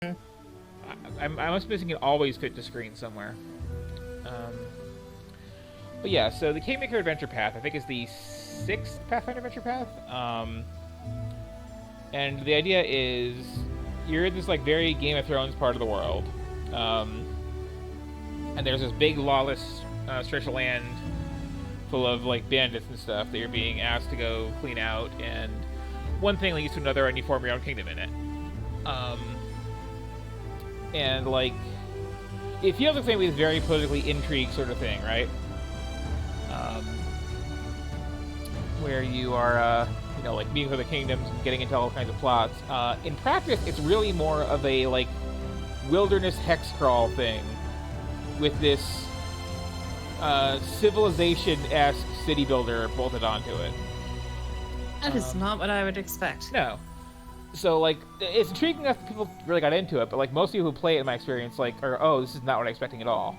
I'm almost missing an always fit to screen somewhere. Um, but yeah, so the Kingmaker Adventure Path, I think, is the 6th Pathfinder Adventure Path. And the idea is you're in this like very Game of Thrones part of the world, um, and there's this big lawless stretch of land full of like bandits and stuff that you're being asked to go clean out, and one thing leads to another, and you form your own kingdom in it. Um, and like it feels like something this very politically intrigued sort of thing, right? Um, where you are, like meeting with the kingdoms and getting into all kinds of plots. In practice, it's really more of a like wilderness hex crawl thing with this civilization-esque city builder bolted onto it. That is not what I would expect. No. So like it's intriguing enough that people really got into it, but like most people who play it, in my experience, like are, oh, this is not what I'm expecting at all.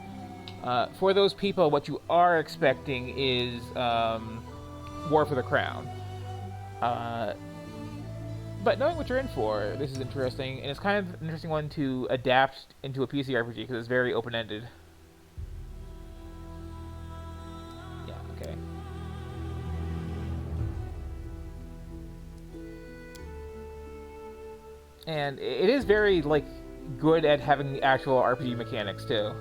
For those people, what you are expecting is War for the Crown. But knowing what you're in for, this is interesting, and it's kind of an interesting one to adapt into a PC RPG because it's very open-ended. Yeah, okay. And it is very, like, good at having actual RPG mechanics, too.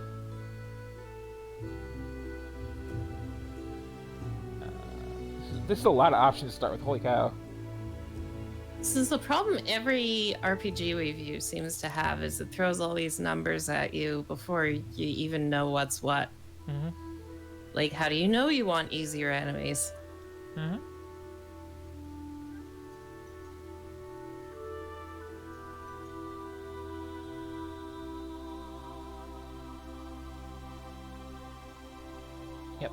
This is a lot of options to start with, holy cow. This is the problem every RPG review seems to have, is it throws all these numbers at you before you even know what's what. Mm-hmm. Like, how do you know you want easier enemies? Mm-hmm. Yep.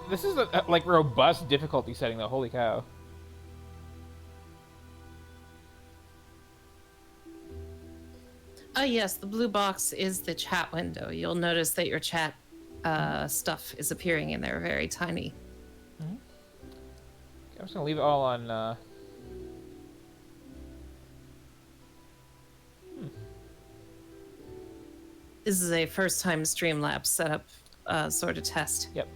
This is a like robust difficulty setting though. Holy cow! Oh yes, the blue box is the chat window. You'll notice that your chat stuff is appearing in there, very tiny. Mm-hmm. Okay, I'm just gonna leave it all on. This is a first-time Streamlabs setup sort of test. Yep.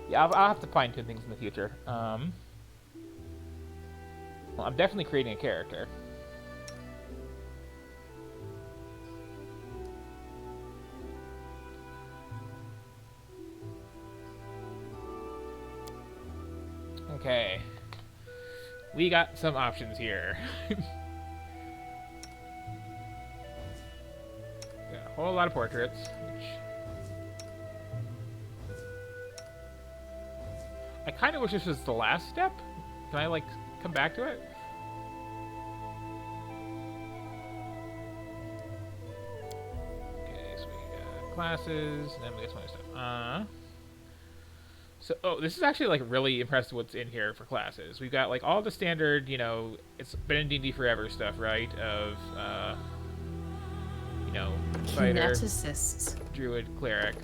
Yeah, I'll have to fine-tune things in the future. Well, I'm definitely creating a character. Okay. We got some options here. Got a whole lot of portraits, which I kind of wish this was the last step. Can I, like, come back to it? Okay, so we got classes, and then we got some other stuff. So, this is actually, like, really impressive what's in here for classes. We've got, like, all the standard, it's been in D&D forever stuff, right? Of, fighter, Kineticists. druid, cleric,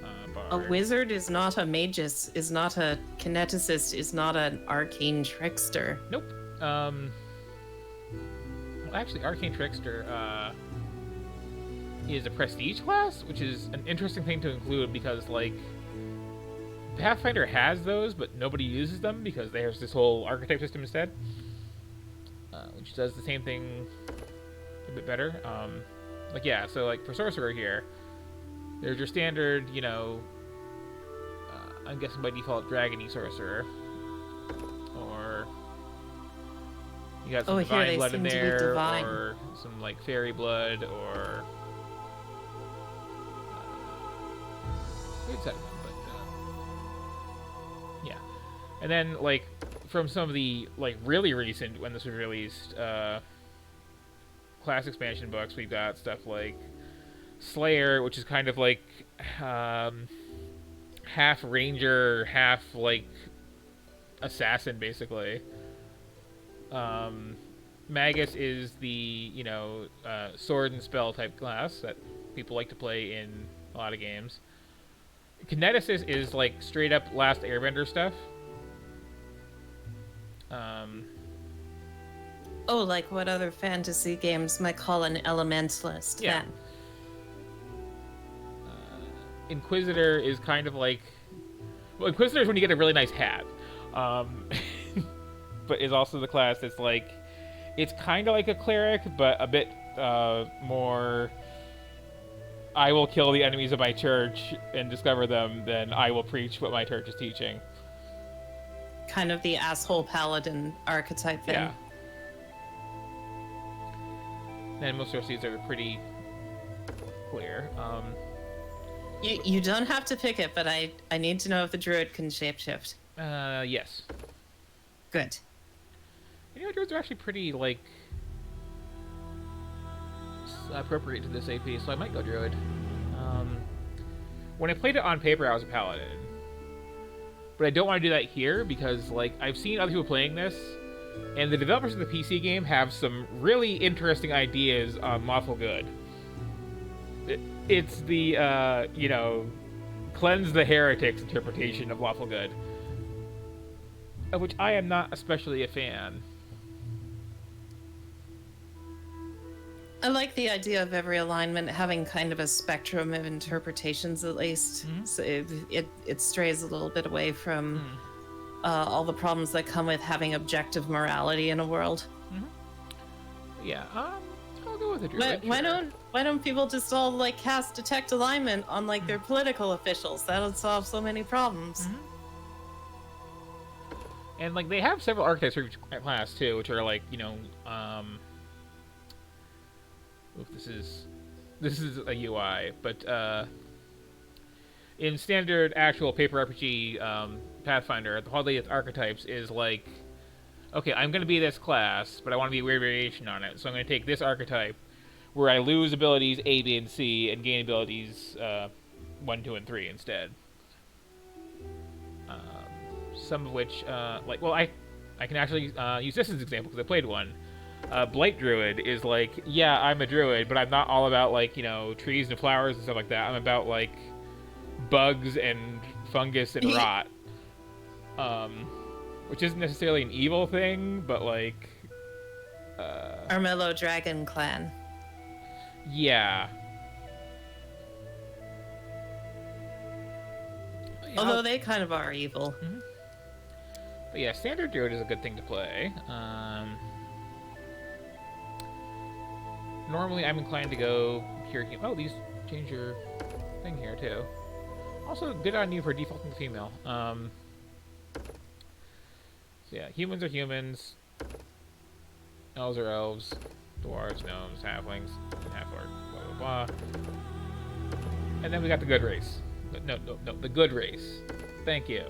A bard. wizard is not a magus, is not a kineticist, is not an arcane trickster. Nope. Well, actually, Arcane Trickster is a prestige class, which is an interesting thing to include because, like, Pathfinder has those, but nobody uses them because there's this whole archetype system instead, which does the same thing a bit better. Like, yeah, so, like, for Sorcerer here, there's your standard, I'm guessing by default, Dragon-y Sorcerer. Or you got some Divine Blood in there, or some, like, Fairy Blood, or... weird set of them, but, yeah. And then, like, from some of the, like, really recent, when this was released, class expansion books, we've got stuff like Slayer, which is kind of like half ranger, half like assassin, basically. Magus is the sword and spell type class that people like to play in a lot of games. Kineticist is like straight up Last Airbender stuff. Um, Oh, like what other fantasy games might call an elementalist yeah. then? Inquisitor is kind of like, well, Inquisitor is when you get a really nice hat, but is also the class that's like, it's kind of like a cleric, but a bit more. I will kill the enemies of my church and discover them, then I will preach what my church is teaching. Kind of the asshole paladin archetype thing. Yeah. And most of these are pretty clear. You don't have to pick it, but I need to know if the druid can shapeshift. Yes. Good. You know, druids are actually pretty, like, appropriate to this AP, so I might go druid. When I played it on paper, I was a paladin. But I don't want to do that here because, like, I've seen other people playing this, and the developers of the PC game have some really interesting ideas on lawful good. It's the, you know, cleanse the heretics interpretation of lawful good, of which I am not especially a fan. I like the idea of every alignment having kind of a spectrum of interpretations, at least. Mm-hmm. So it strays a little bit away from all the problems that come with having objective morality in a world. Mm-hmm. Yeah, I'll go with a druid. Why don't people just all like cast detect alignment on like their political officials? That'll solve so many problems. Mm-hmm. And like they have several archetypes for each class too, which are like, you know, this is a UI, but in standard actual paper RPG Pathfinder, the hardly its archetypes is like, okay, I'm going to be this class, but I want to be a weird variation on it, so I'm going to take this archetype where I lose abilities A, B, and C, and gain abilities 1, 2, and 3 instead. Some of which, like, well, I can actually use this as an example because I played one. Blight Druid is like, yeah, I'm a druid, but I'm not all about, like, you know, trees and flowers and stuff like that. I'm about, like, bugs and fungus and rot. Which isn't necessarily an evil thing, but, like... Armello Dragon Clan. Yeah. Although they kind of are evil. Mm-hmm. But yeah, standard druid is a good thing to play. Normally, I'm inclined to go pure. Oh, these change your thing here too. Also, good on you for defaulting to female. So yeah, humans are humans. Elves are elves. Dwarves, gnomes, halflings, half-orc, blah blah blah. And then we got the good race. No, the good race. Thank you.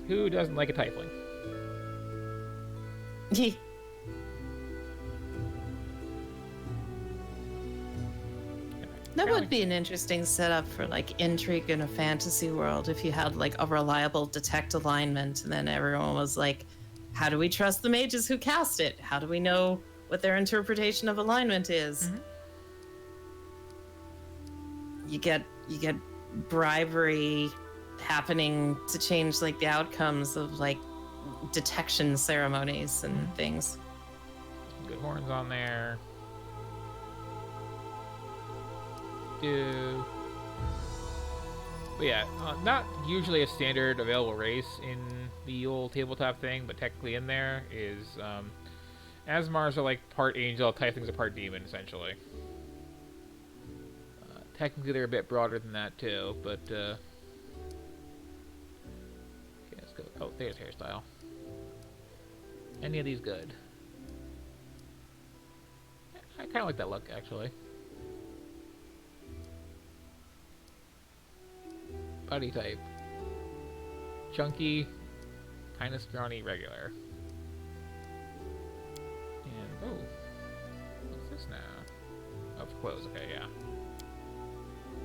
Who doesn't like a tiefling? That would be an interesting setup for like intrigue in a fantasy world if you had like a reliable detect alignment and then everyone was like, how do we trust the mages who cast it? How do we know what their interpretation of alignment is? Mm-hmm. You get bribery happening to change like the outcomes of like detection ceremonies and things. Good horns on there. But yeah, not usually a standard available race in the old tabletop thing, but technically in there is Asmars are like part angel, Tieflings are part demon, essentially. Technically they're a bit broader than that too, but okay, let's go. Oh, there's hairstyle. Any of these good? I kind of like that look, actually. Body type. Chunky, kind of scrawny, regular. And, oh. What's this now? Oh, clothes, okay, yeah.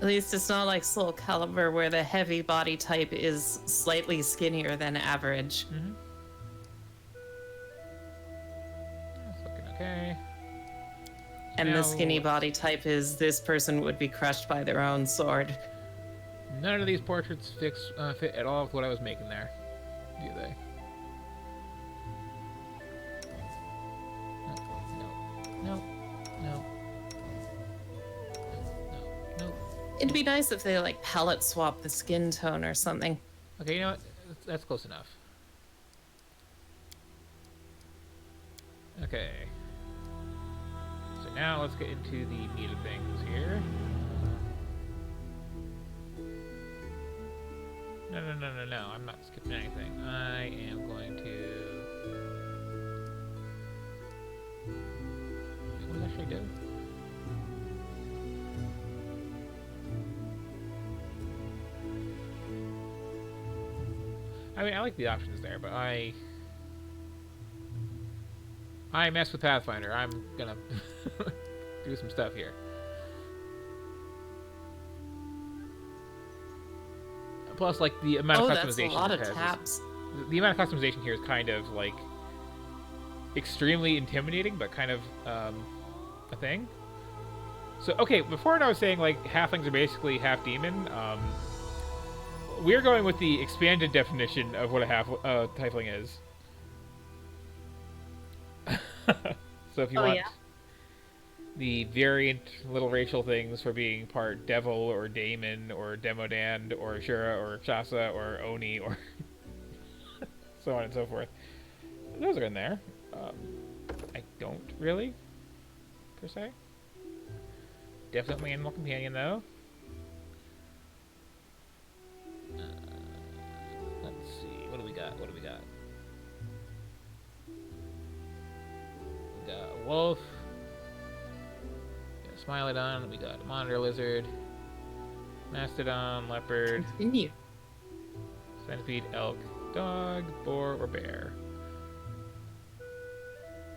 At least it's not like Soul Calibur where the heavy body type is slightly skinnier than average. Mm-hmm. That's looking okay. And the skinny body type is this person would be crushed by their own sword. None of these portraits fit at all with what I was making there, do they? No. It'd be nice if they like palette swap the skin tone or something. Okay, you know what? That's close enough. Okay. So now let's get into the meat of things here. No. I'm not skipping anything. I am going to... What should I do? I mean, I like the options there, but I mess with Pathfinder. I'm gonna do some stuff here. Plus, like, the amount of customization. That's a lot of tabs. The amount of customization here is kind of like extremely intimidating, but kind of a thing. So, okay, before I was saying like halflings are basically half demon. We're going with the expanded definition of what a tiefling is. So if you want the variant little racial things for being part devil or daemon or demodand or Ashura or Chasa or Oni or so on and so forth, those are in there. I don't really, per se. Definitely animal companion though. Let's see. What do we got? We got a wolf. We got a Smilodon. We got a monitor lizard. Mastodon, leopard. Continue. Centipede, elk, dog, boar, or bear.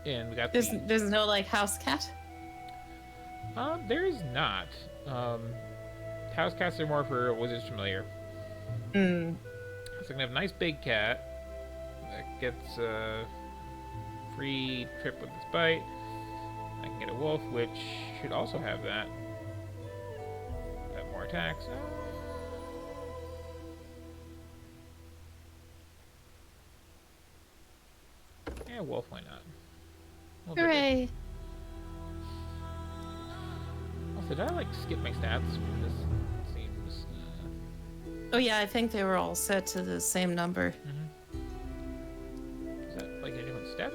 And we got there's no like house cat? There is not. House cats are more for wizards familiar. So I'm gonna have a nice big cat that gets a free trip with its bite. I can get a wolf, which should also have that. Got more attacks. Yeah, wolf, why not? Hooray! Also, did I like skip my stats? This seems. Oh yeah, I think they were all set to the same number. Is that like a different step?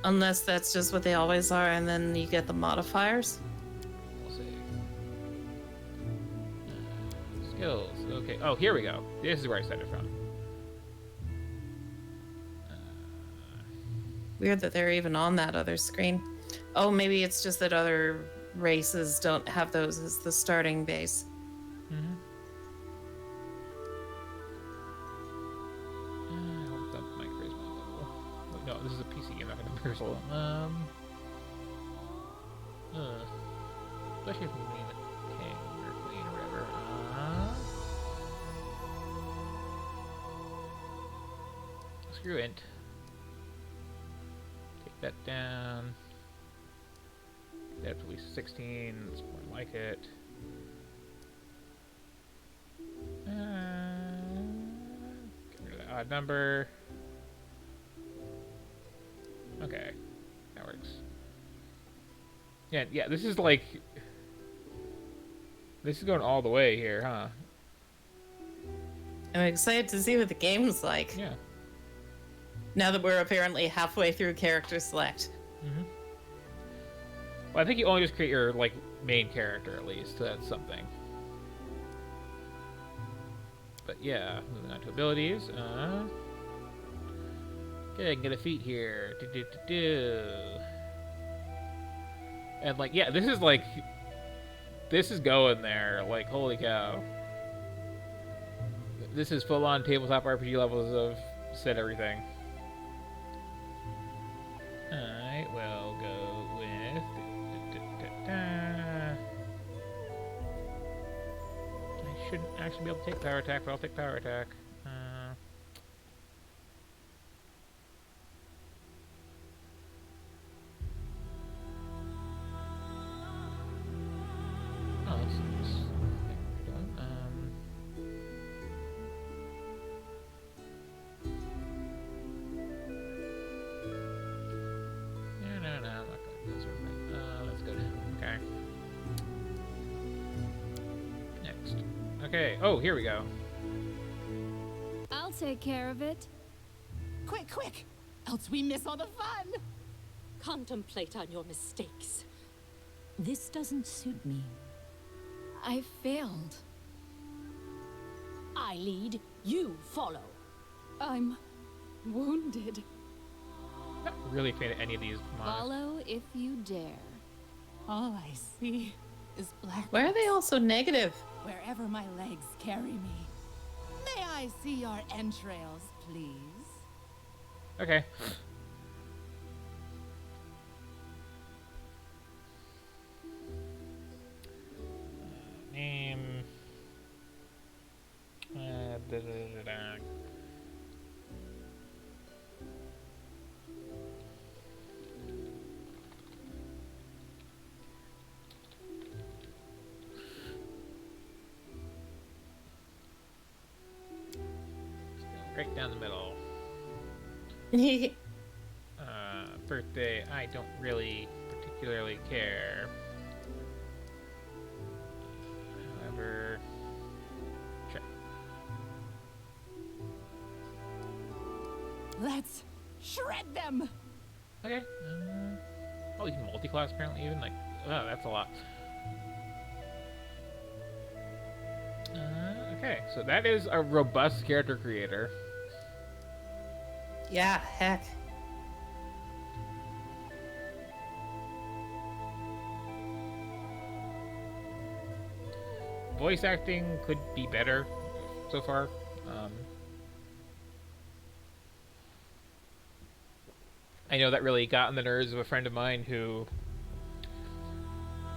Unless that's just what they always are, and then you get the modifiers. We'll see. Skills. Okay. Oh, here we go. This is where I set it from. Weird that they're even on that other screen. Oh, maybe it's just that other races don't have those as the starting base. I'll dump my charisma level. Wait, no, this is a PC game, not a commercial. Especially if we name it king or queen or whatever. Screw int. Take that down. That to be 16. That's more like it. Get rid of that odd number. Okay, that works. Yeah. This is like. This is going all the way here, huh? I'm excited to see what the game's like. Yeah. Now that we're apparently halfway through character select. Well, I think you only just create your like main character at least, so that's something. But yeah, moving on to abilities. Okay, I can get a feat here. And like, yeah, this is like, this is going there. Like, holy cow. This is full-on tabletop RPG levels of set everything. I will go with. I shouldn't actually be able to take power attack, but I'll take power attack. Okay. Oh, here we go. I'll take care of it. Quick, quick! Else we miss all the fun! Contemplate on your mistakes. This doesn't suit me. I failed. I lead, you follow. I'm wounded. Not really a fan of any of these monsters. Follow if you dare. All I see is black. Why are they all so negative? Wherever my legs carry me. May I see your entrails, please? Okay. Name. Right down the middle. Birthday, I don't really particularly care. However, sure. Let's shred them! Okay. Oh, you can multi-class apparently even? Like, oh, that's a lot. Okay, so that is a robust character creator. Yeah, heck. Voice acting could be better so far. I know that really got on the nerves of a friend of mine who,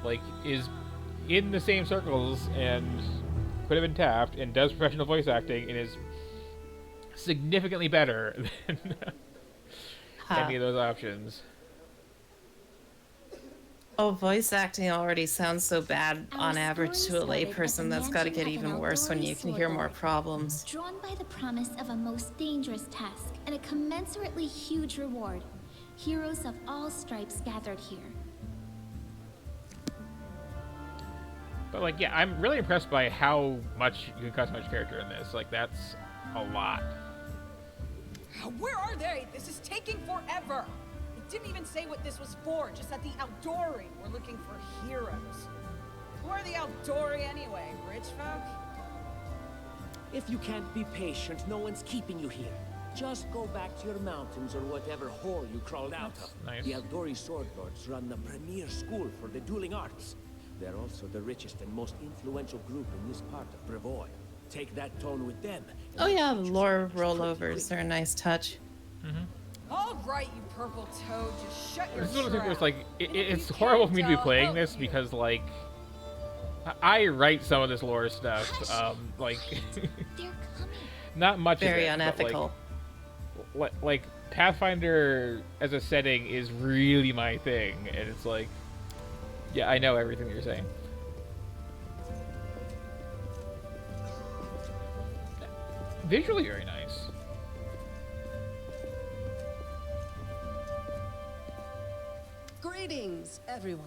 like, is in the same circles and could have been tapped and does professional voice acting and is significantly better than any of those options. Oh, voice acting already sounds so bad on average to a layperson. That's got to get even worse when you can hear more problems. Drawn by the promise of a most dangerous task and a commensurately huge reward. Heroes of all stripes gathered here. But, like, yeah, I'm really impressed by how much you can customize character in this. Like, that's a lot. Where are they? This is taking forever. It didn't even say what this was for. Just at the Outdoory. We're looking for heroes. Who are the Outdoory anyway? Rich folk? If you can't be patient, no one's keeping you here. Just go back to your mountains or whatever hole you crawled out of. Nice. The Aldori Sword Lords run the premier school for the dueling arts. They're also the richest and most influential group in this part of Brevoy. Take that tone with them. Oh yeah, the lore rollovers are a nice touch. All right, you purple toad. Just shut your This is one of the things where it's trap. like, it's horrible for me to be playing this because, like, I write some of this lore stuff. Like, They're coming. not much Very of it, unethical. But like Pathfinder as a setting is really my thing, and it's like, yeah, I know everything that you're saying. Visually very nice. Greetings, everyone.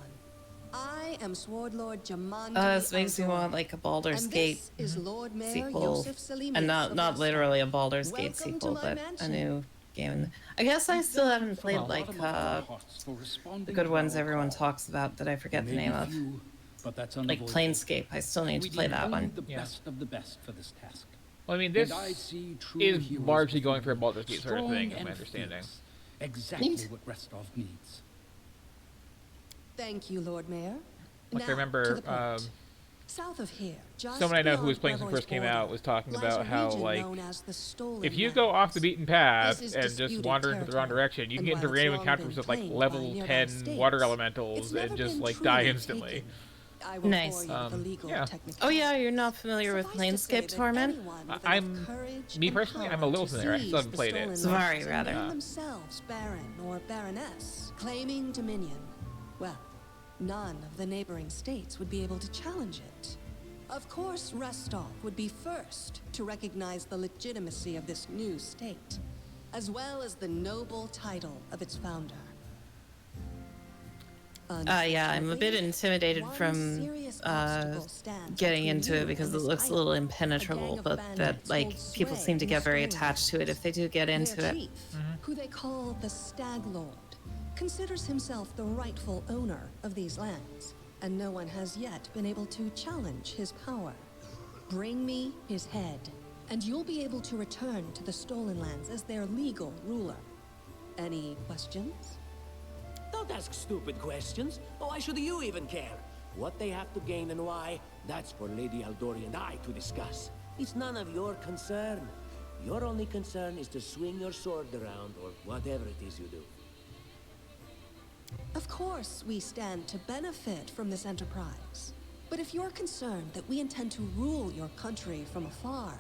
I am Sword Lord Jamandi. This makes me want like a Baldur's and Gate this is Lord Mayor sequel, Yosef Salimi and of not Rostov. literally a Baldur's Gate Welcome to sequel, my but a mansion. new game. I guess I still haven't played like the good ones everyone talks about that I forget the name of. Like Planescape. I still need to play that one. The best of the best for this task. Well, I mean, this And I see true is heroes largely before going for a you, Baldur's Gate sort of strong thing, in and my understanding. fierce. Exactly Neat. what Restov needs. Thank you, Lord Mayor. Like, I Now, remember, to the point. South of here, just someone I know who beyond was playing when it Brevoy's first came border, out was talking lies about a how, region like, known as the Stolen if you go off the Lands. beaten path This is and just disputed wander into the wrong territory, direction, you can and get into while it's random long encounters been with, like, claimed by level nearby 10 states, water it's elementals never and just, been like, truly die taken. instantly. I will Nice. bore you with the legal Yeah. technicalities. Oh yeah, you're not familiar with Suffice to say Planescape that Torment? anyone with I'm- enough courage me and personally, I'm a power little to familiar. I still seize haven't the played it. stolen Sorry, lands rather. and name themselves Baron or Baroness, claiming dominion. Well, none of the neighboring states would be able to challenge it. Of course, Restov would be first to recognize the legitimacy of this new state, as well as the noble title of its founder. Yeah, I'm a bit intimidated one from serious obstacle stands getting between into you it because and it this looks a title. little A impenetrable, gang of but that bandits like holds people sway seem to in get the very Stolen attached to it if they do get into Their it. chief, who they call the Stag Lord, considers himself the rightful owner of these lands, and no one has yet been able to challenge his power. Bring me his head, and you'll be able to return to the Stolen Lands as their legal ruler. Any questions? Don't ask stupid questions. Why should you even care? What they have to gain and why, that's for Lady Aldori and I to discuss. It's none of your concern. Your only concern is to swing your sword around, or whatever it is you do. Of course, we stand to benefit from this enterprise. But if you're concerned that we intend to rule your country from afar,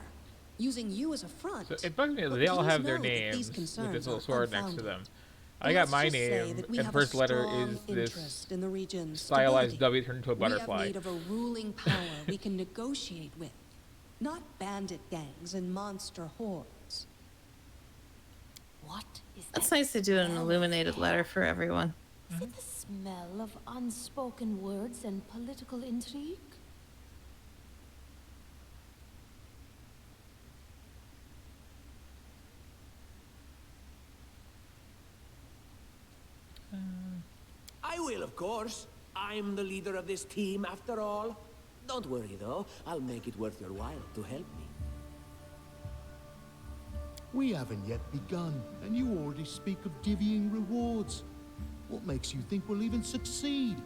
using you as a front... So it bugs me that but they all please have their know that these names with concerns this little are sword next to unfounded. them. I got Let's my just say name, that we and have first a letter strong is this interest in the region's stylized stability. W turned into a We have butterfly. need of a ruling power we can negotiate with, not bandit gangs and monster hordes. What is That's that nice to do an smell illuminated there? letter for everyone. Is it the smell of unspoken words and political intrigue? I will, of course. I'm the leader of this team, after all. Don't worry, though. I'll make it worth your while to help me. We haven't yet begun, and you already speak of divvying rewards. What makes you think we'll even succeed?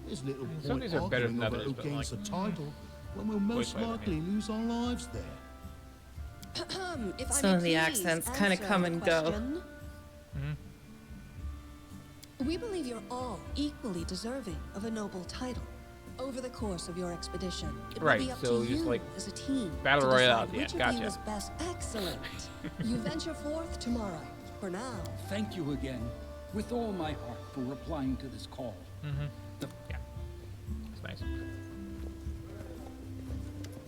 There's little Some of point these are better arguing than over others, who but, gains like, the title when we'll most fighter, likely lose our lives there. If I Some may of the please accents kind of answer come the and go. question. We believe you're all equally deserving of a noble title. Over the course of your expedition, it Right, will be up so to just, you like, as a team battle to decide royale at the which end. of you Gotcha. is best. Excellent. You venture forth tomorrow. For now, Thank you again, with all my heart, for replying to this call. Yeah, it's nice.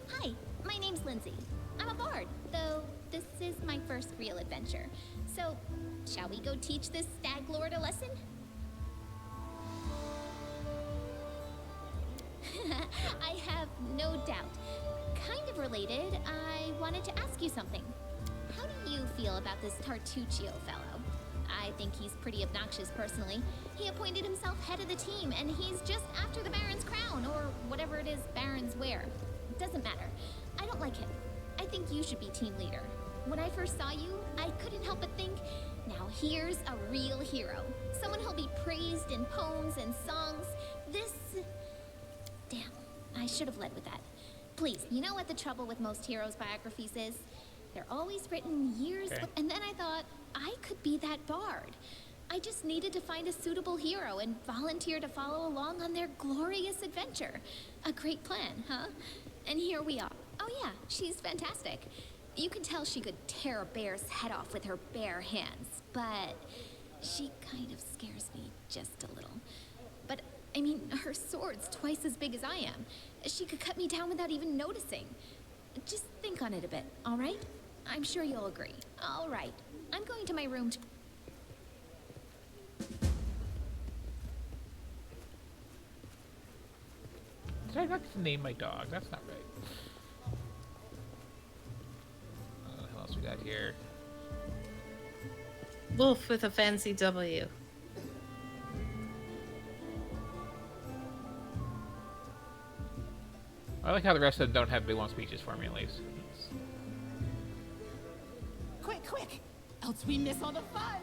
Hi, my name's Lindsay. I'm a bard, though this is my first real adventure. So, shall we go teach this stag lord a lesson? I have no doubt. Kind of related, I wanted to ask you something. How do you feel about this Tartuccio fellow? I think he's pretty obnoxious personally. He appointed himself head of the team, and he's just after the Baron's crown, or whatever it is barons wear. Doesn't matter. I don't like him. I think you should be team leader. When I first saw you, I couldn't help but think, now here's a real hero. Someone who'll be praised in poems and songs. This... Damn, I should have led with that. Please, you know what the trouble with most heroes' biographies is? They're always written years, and then I thought, I could be that bard. I just needed to find a suitable hero and volunteer to follow along on their glorious adventure. A great plan, huh? And here we are. Oh yeah, she's fantastic. You can tell she could tear a bear's head off with her bare hands, but she kind of scares me just a little. But, I mean, her sword's twice as big as I am. She could cut me down without even noticing. Just think on it a bit, all right? I'm sure you'll agree. All right, I'm going to my room to... Did I not name my dog? That's not right. What else we got here? Wolf with a fancy W. I like how the rest of them don't have big long speeches for me, at least. Quick, quick! Else we miss all the fun!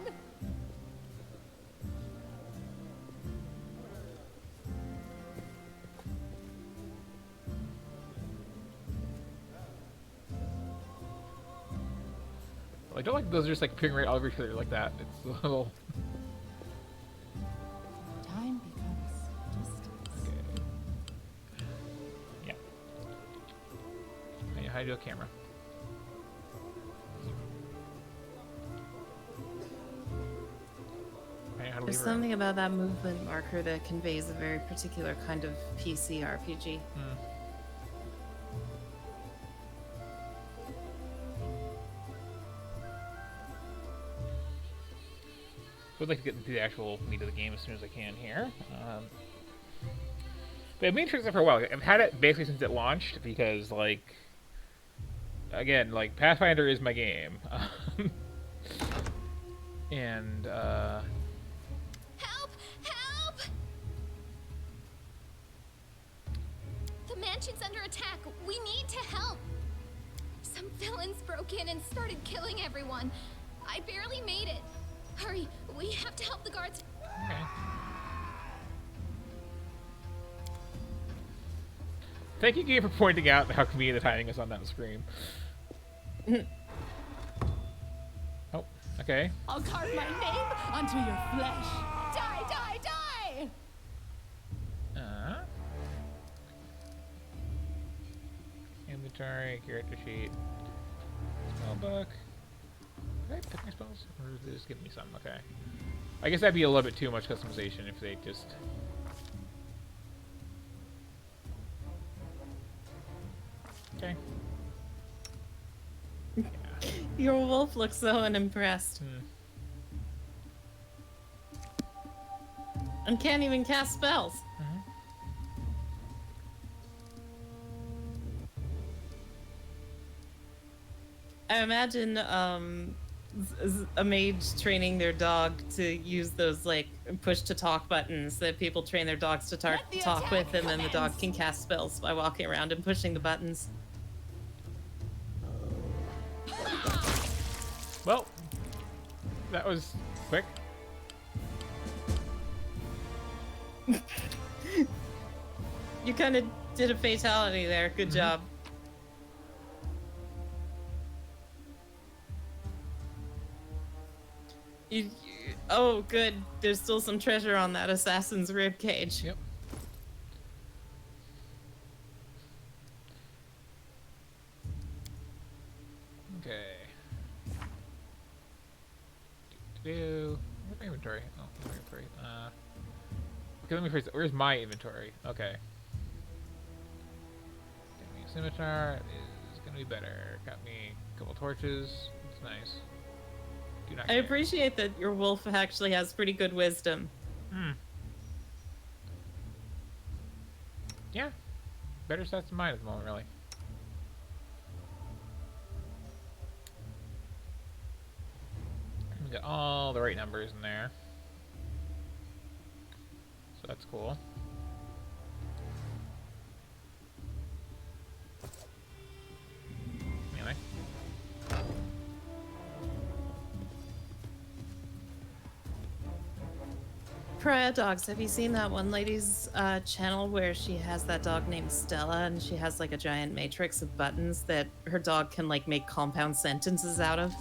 I don't like those just like appearing right over each other like that. It's a little. Time becomes distance. Okay. Yeah. I know how to do a camera. I know how to There's leave her. something about that movement marker that conveys a very particular kind of PC RPG. I'd like to get into the actual meat of the game as soon as I can here. But I've been interested for a while. I've had it basically since it launched because, like, again, like, Pathfinder is my game. And, Help! Help! The mansion's under attack. We need to help. Some villains broke in and started killing everyone. I barely made it. Hurry, we have to help the guards. Okay. Thank you, Gabe, for pointing out how convenient the timing is on that screen. Oh, okay. I'll carve my name onto your flesh. Die, die, die! Inventory, character sheet, spell book. Did I pick my spells? Or did they just give me some? Okay. I guess that'd be a little bit too much customization if they just... Okay. Yeah. Your wolf looks so unimpressed. And can't even cast spells. I imagine a mage training their dog to use those like push to talk buttons that people train their dogs to talk with, and then the dog can cast spells by walking around and pushing the buttons. Well, that was quick. You kind of did a fatality there. Good job. Oh, good. There's still some treasure on that assassin's rib cage. Yep. Okay. Where's my inventory? Oh, my inventory. Okay, let me phrase it. Where's my inventory? Okay. Got me a scimitar. Is gonna be better. Got me a couple torches. It's nice. Do not I care. appreciate that your wolf actually has pretty good wisdom. Yeah. Better stats than mine at the moment, really. We got all the right numbers in there. So that's cool. Anyway. Pariah Dogs, have you seen that one lady's channel where she has that dog named Stella and she has like a giant matrix of buttons that her dog can like make compound sentences out of?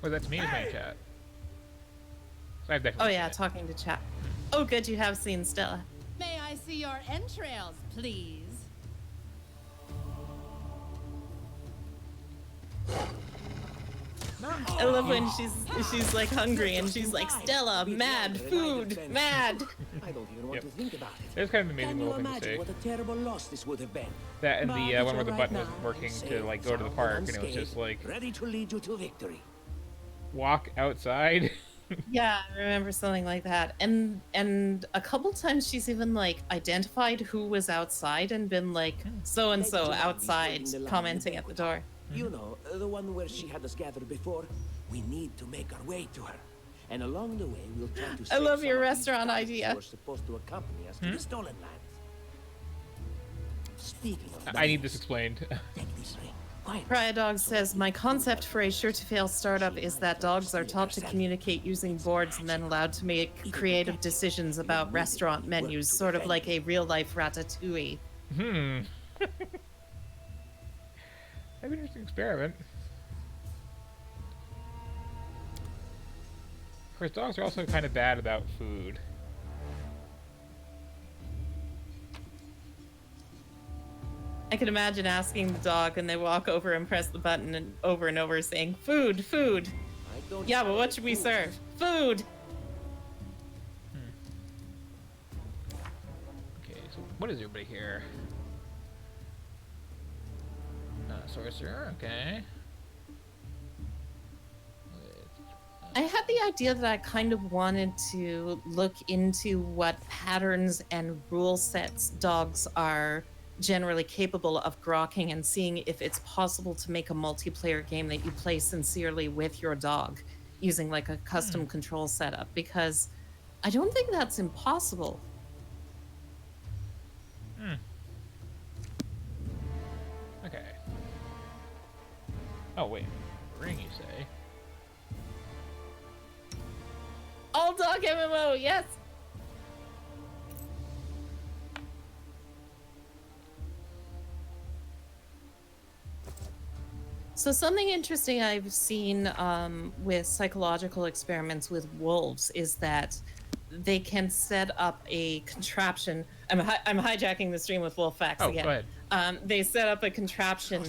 Well, that's me in my chat. So I've Oh definitely yeah, seen it. talking to chat. Oh good, you have seen Stella. May I see your entrails, please? I love when she's like hungry and she's like, Stella, mad, food, mad. I don't even want to think about it. It's kind of an amazing Can you little thing to imagine say. what a terrible loss this would have been? That and But the it's one where the all button right wasn't now. working to Safe, like go to the sound, park, and and it was just unscathed, like ready to lead you to victory. walk outside. Yeah, I remember something like that. And a couple times she's even like identified who was outside and been like so and so outside commenting at the door. You know, the one where she had us gathered before. We need to make our way to her. And along the way, we'll try to I save love some your of these restaurant guys idea. who are supposed to accompany us to the stolen lands. Speaking of I need this explained. take this ring. Quiet. Pariah Dogs says, my concept for a sure-to-fail startup is that dogs are taught to communicate using boards and then allowed to make creative decisions about restaurant menus, sort of like a real-life ratatouille. That'd be an interesting experiment. Of course, dogs are also kind of bad about food. I can imagine asking the dog and they walk over and press the button and over saying, food, food. Yeah, but what should we serve? Food! Okay, so what is everybody here? Sorcerer, okay. I had the idea that I kind of wanted to look into what patterns and rule sets dogs are generally capable of grokking and seeing if it's possible to make a multiplayer game that you play sincerely with your dog using like a custom control setup, because I don't think that's impossible. Okay. Oh, wait. Ring, you say? All dog MMO, yes! So something interesting I've seen with psychological experiments with wolves is that they can set up a contraption. I'm hijacking the stream with wolf facts again. Go ahead. They set up a contraption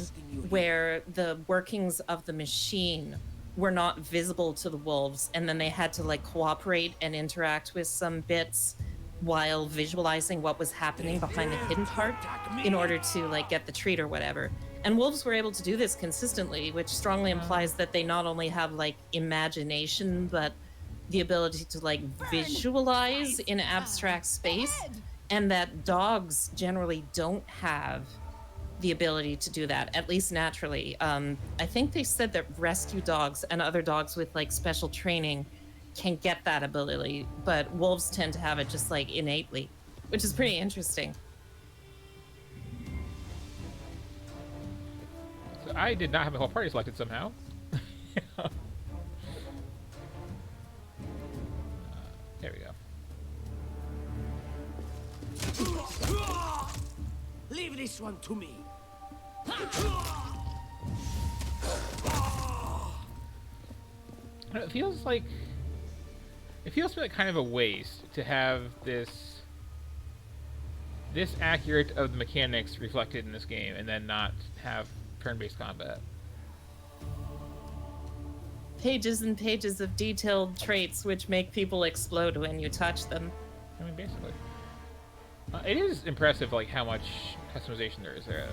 where the workings of the machine were not visible to the wolves, and then they had to like cooperate and interact with some bits while visualizing what was happening behind the hidden part in order to like get the treat or whatever. And wolves were able to do this consistently, which strongly implies that they not only have like imagination, but the ability to like visualize in abstract space, and that dogs generally don't have the ability to do that, at least naturally. I think they said that rescue dogs and other dogs with like special training can get that ability, but wolves tend to have it just like innately, which is pretty interesting. So I did not have my whole party selected somehow. There we go. Leave this one to me. It feels like kind of a waste to have this accurate of the mechanics reflected in this game and then not have turn-based combat. Pages and pages of detailed traits which make people explode when you touch them. I mean, basically. It is impressive, like, how much customization there is there.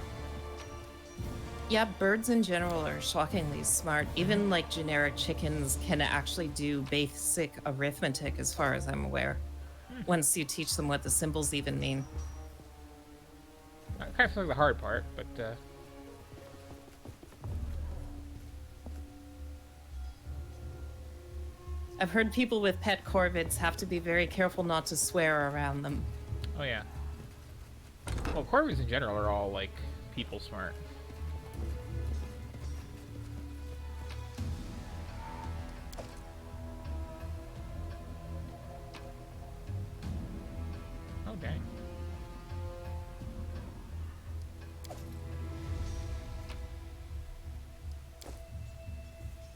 Yeah, birds in general are shockingly smart. Even, like, generic chickens can actually do basic arithmetic, as far as I'm aware, once you teach them what the symbols even mean. It kind of feels like the hard part, but, I've heard people with pet corvids have to be very careful not to swear around them. Oh, yeah. Well, corvids in general are all, like, people smart. Okay.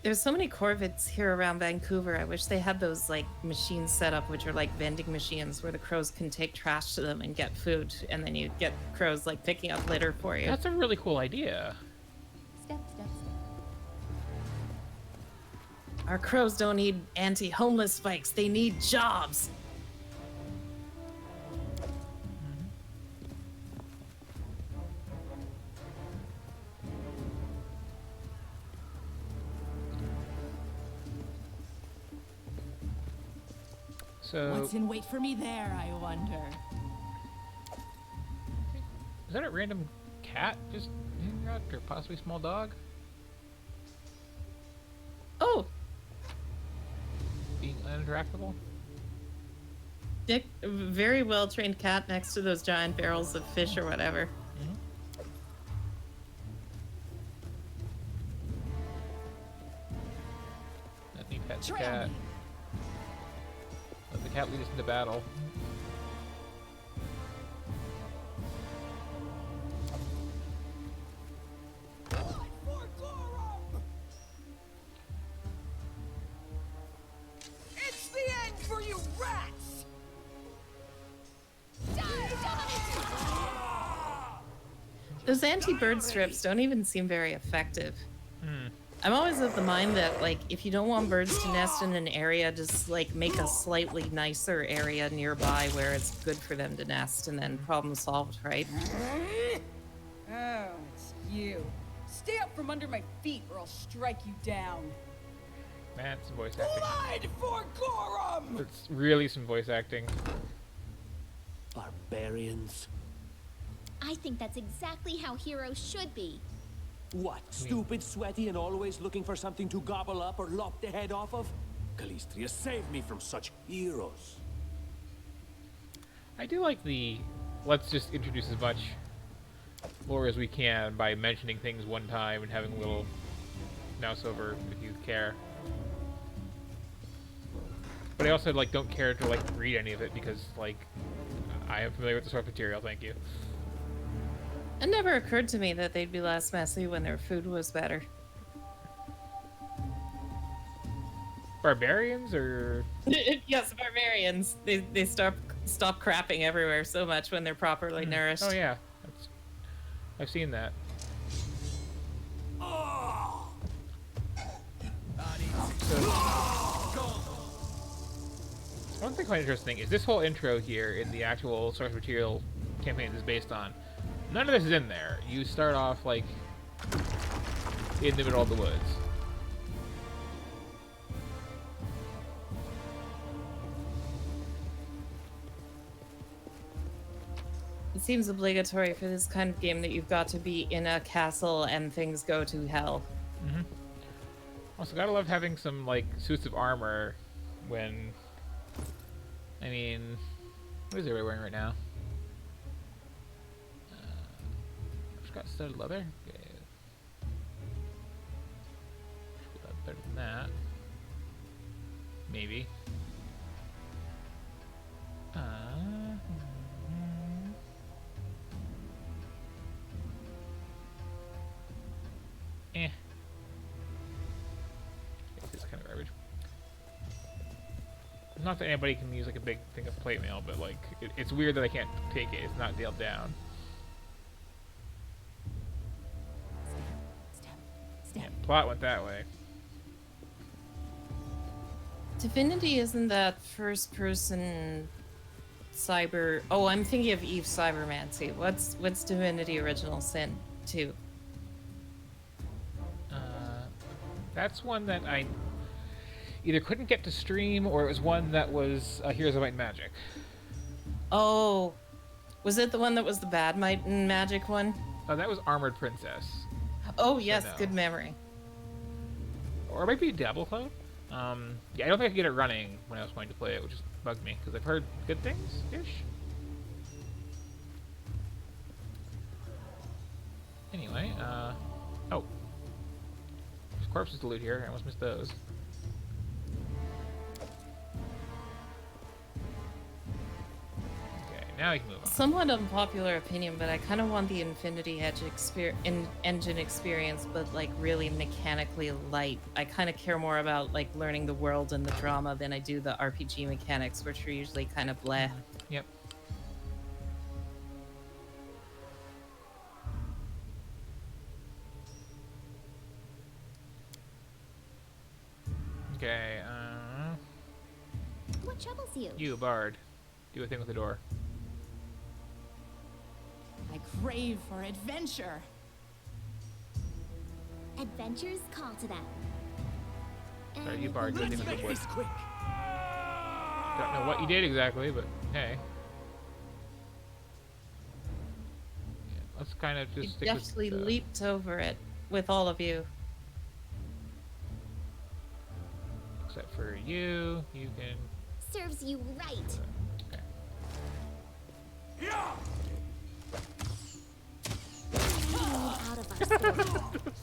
There's so many corvids here around Vancouver. I wish they had those like machines set up, which are like vending machines where the crows can take trash to them and get food, and then you get crows like picking up litter for you. That's a really cool idea. Step, step, step. Our crows don't need anti-homeless spikes. They need jobs. So, What's in wait for me there, I wonder? is that a random cat just hanging out, or possibly small dog? Oh, Being uninteractable? Dick, a very well-trained cat next to those giant barrels of fish or whatever. Let me pet the cat. Let the cat lead us into battle. It's the end for you rats! Those anti-bird strips don't even seem very effective. I'm always of the mind that, like, if you don't want birds to nest in an area, just, like, make a slightly nicer area nearby where it's good for them to nest, and then problem solved, right? Oh, it's you. Stay up from under my feet or I'll strike you down. Man, some voice acting. Blood for Gorum! It's really some voice acting. Barbarians. I think that's exactly how heroes should be. What, stupid, sweaty, and always looking for something to gobble up or lop the head off of? Calistria, save me from such heroes. I do like the let's just introduce as much lore as we can by mentioning things one time and having a little mouse over if you care. But I also like don't care to like read any of it because like I am familiar with the source material, thank you. It never occurred to me that they'd be less messy when their food was better. Barbarians or Yes, barbarians. They stop crapping everywhere so much when they're properly nourished. Oh yeah. I've seen that. One thing quite interesting is this whole intro here in the actual source material campaign this is based on. None of this is in there. You start off like in the middle of the woods. It seems obligatory for this kind of game that you've got to be in a castle and things go to hell. Mm-hmm. Also, gotta love having some like suits of armor when. I mean, what is everybody wearing right now? Just got studded leather. Okay. Better than that. Maybe. It's kind of garbage. Not that anybody can use like a big thing of plate mail, but like it's weird that I can't take it. It's not nailed down. Step. Yeah, plot went that way. Divinity isn't that first person cyber. Oh, I'm thinking of Eve Cybermancy. What's Divinity Original Sin 2? That's one that I either couldn't get to stream or it was one that was Heroes of Might and Magic. Oh, was it the one that was the Bad Might and Magic one? Oh, that was Armored Princess. Oh yes, no. good memory. Or it might be Dabble Cloud. Yeah, I don't think I could get it running when I was going to play it, which just bugged me because I've heard good things-ish. Anyway, oh. There's corpses to loot here. I almost missed those. Okay, now we can move on. Somewhat unpopular opinion, but I kind of want the Infinity Edge engine experience, but like really mechanically light. I kind of care more about like learning the world and the drama than I do the RPG mechanics, which are usually kind of bleh. Yep. Okay, What troubles you? you, Bard. Do a thing with the door. I crave for adventure. Adventures call to that. Sorry, you, Bard. Do a thing with the Make wood. this quick. Don't know what you did exactly, but hey. Yeah, let's kind of You just stick definitely with leaped over it with all of you. except for you. You can. Serves you right. Okay. Out of our story.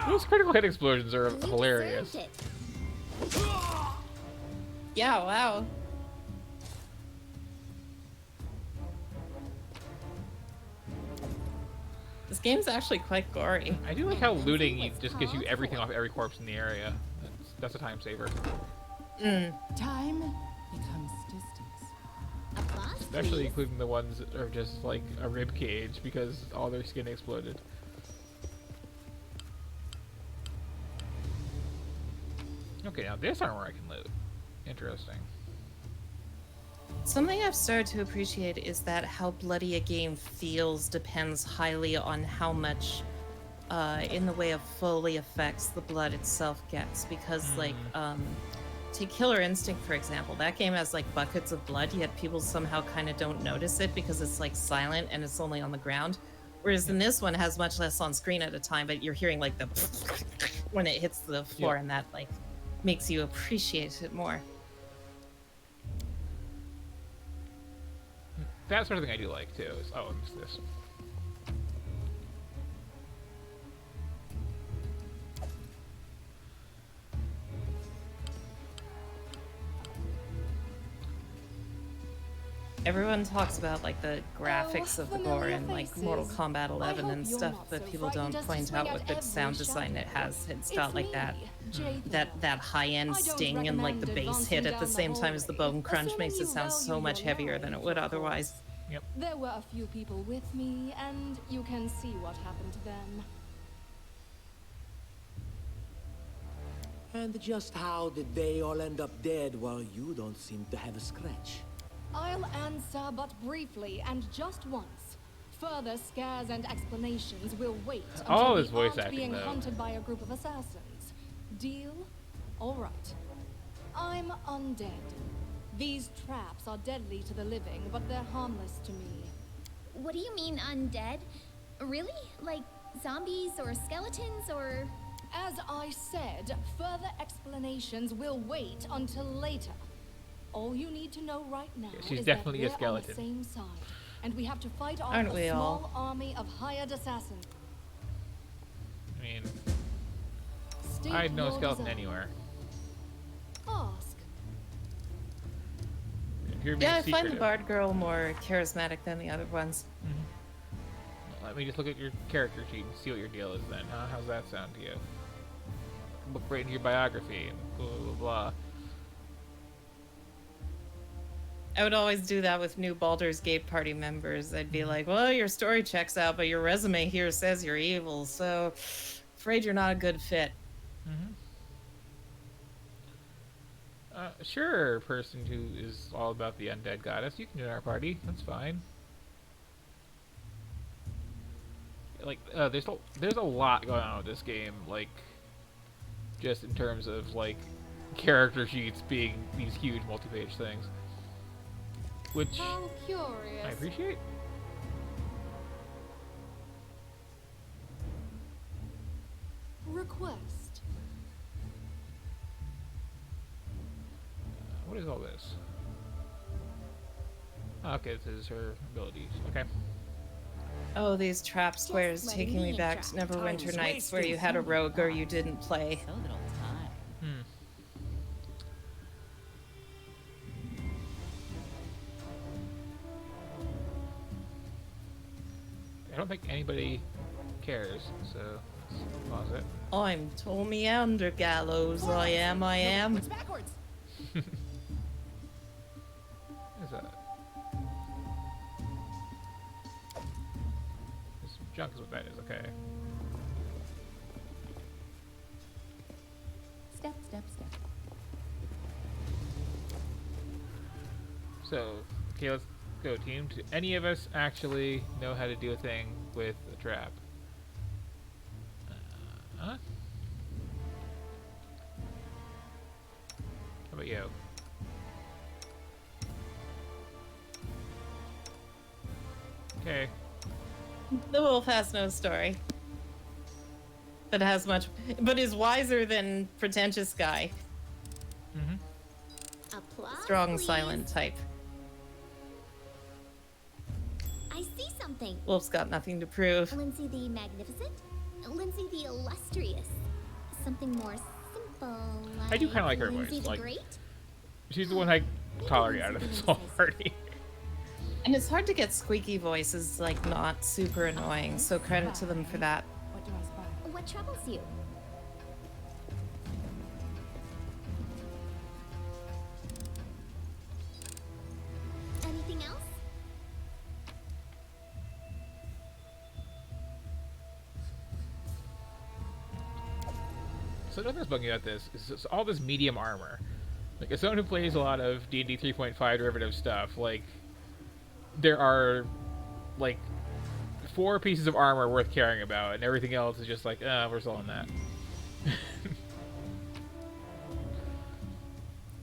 Those critical hit explosions are You hilarious. deserved it. Yeah, wow. This game's actually quite gory. I do like how looting just gives you everything off every corpse in the area. That's a time saver. Time becomes distance. Applause, Especially please. including the ones that are just like a rib cage because all their skin exploded. Okay, now this armor I can loot. Interesting. Something I've started to appreciate is that how bloody a game feels depends highly on how much in the way of fully effects the blood itself gets, because like take Killer Instinct for example. That game has like buckets of blood, yet people somehow kind of don't notice it because it's like silent and it's only on the ground. Whereas in this one has much less on screen at a time, but you're hearing like the when it hits the floor, and that like makes you appreciate it more. That sort of thing I do like too. Is, oh, I missed this. Everyone talks about like the graphics of the gore in like Mortal Kombat 11 and stuff, but people don't point out what good sound design it has. It's got like that high-end sting and like the bass hit at the same time as the bone crunch makes it sound so much heavier than it would otherwise. Yep. There were a few people with me, and you can see what happened to them. And just how did they all end up dead while you don't seem to have a scratch? I'll answer but briefly and just once. Further scares and explanations will wait until his voice we aren't acting, being though. hunted by a group of assassins. Deal? All right. I'm undead. These traps are deadly to the living, but they're harmless to me. What do you mean undead? Really? Like zombies or skeletons or... As I said, further explanations will wait until later. All you need to know right now she's is definitely that a we're skeleton. on the same side, and we have to fight off Aren't a we small all? army of hired assassins. I mean, State I'd know a your skeleton desire. anywhere. Ask. If you're being Yeah, I find the secretive. Bard girl more charismatic than the other ones. Let me just look at your character sheet and see what your deal is then. Huh? How's that sound to you? Look right into your biography and blah, blah, blah. I would always do that with new Baldur's Gate party members. I'd be like, well, your story checks out, but your resume here says you're evil, so afraid you're not a good fit. Sure, person who is all about the undead goddess. You can join our party. That's fine. Like, there's a lot going on with this game. Like, just in terms of like character sheets being these huge multi-page things, which How curious. I appreciate. Request. What is all this? Okay, this is her abilities. Okay. Oh, these trap squares let taking me me back to trap. Neverwinter Time's Nights where you wasting. had a rogue or you didn't play. So little time. I don't think anybody cares, so let's pause it. I'm Tommy Under Gallows, I am. It's backwards. What is that? This junk is what that is, okay. Step, step, step. So, okay, let's go, team. Do any of us actually know how to do a thing with a trap? Huh? How about you? Okay. The wolf has no story. But is wiser than pretentious guy. Applause, Strong please. silent type. I see something. Wolf's got nothing to prove. Lindsay the Magnificent? Lindsay the Illustrious? Something more simple, like I do kinda like her Lindsay voice, the like- Great? She's the one I tolerate out of this whole party. And it's hard to get squeaky voices like not super annoying, so credit to them for that. What do I spy? What troubles you? Anything else? So nothing's bugging about this. Is just all this medium armor. Like, as someone who plays a lot of D&D 3.5 derivative stuff, like, there are, like, 4 pieces of armor worth caring about, and everything else is just like, we're selling that.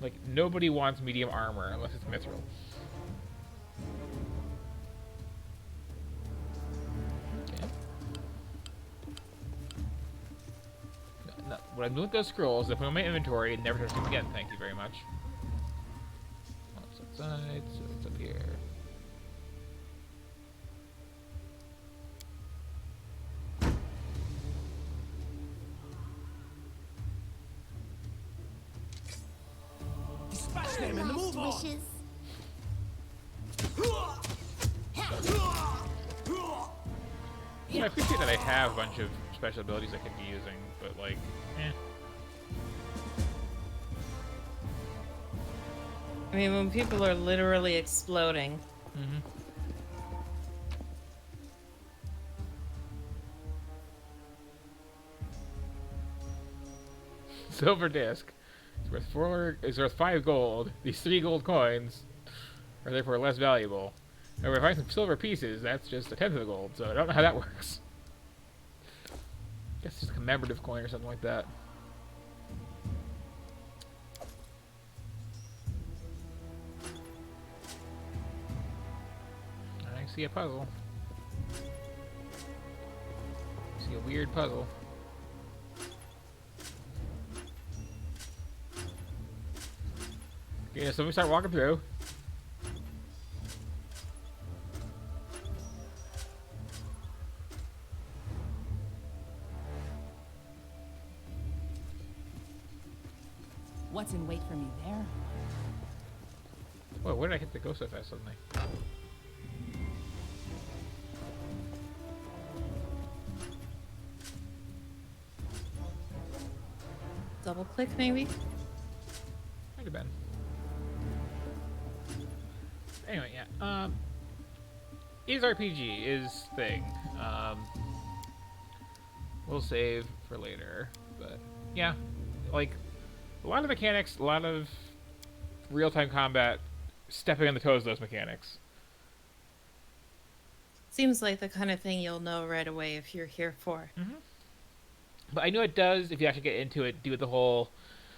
Like, nobody wants medium armor unless it's mithril. Okay. No, what I'm doing with those scrolls is I put them in my inventory and never touch them again. Thank you very much. Oh, it's outside, so it's up here. Smash them and move on. Wishes. Yeah, I appreciate that I have a bunch of special abilities I could be using, but like, I mean, when people are literally exploding. Silver disc is worth 5 gold. These 3 gold coins are therefore less valuable. However, if I find some silver pieces, that's just a tenth of the gold, so I don't know how that works. Guess it's just a commemorative coin or something like that. I see a puzzle. I see a weird puzzle. Okay, so we start walking through. What's in wait for me there? Whoa, where did I hit the go so fast suddenly? Double click, maybe? Might have been. Anyway, yeah. Is RPG is thing. We'll save for later, but yeah, like a lot of mechanics, a lot of real-time combat, stepping on the toes of those mechanics. Seems like the kind of thing you'll know right away if you're here for. But I know it does, if you actually get into it, do the whole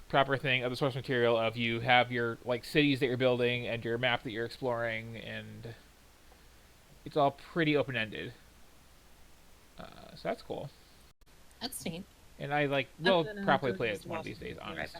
proper thing of the source material of you have your like cities that you're building and your map that you're exploring, and it's all pretty open-ended. So that's cool. That's neat. And I will properly play it one of these days, honest.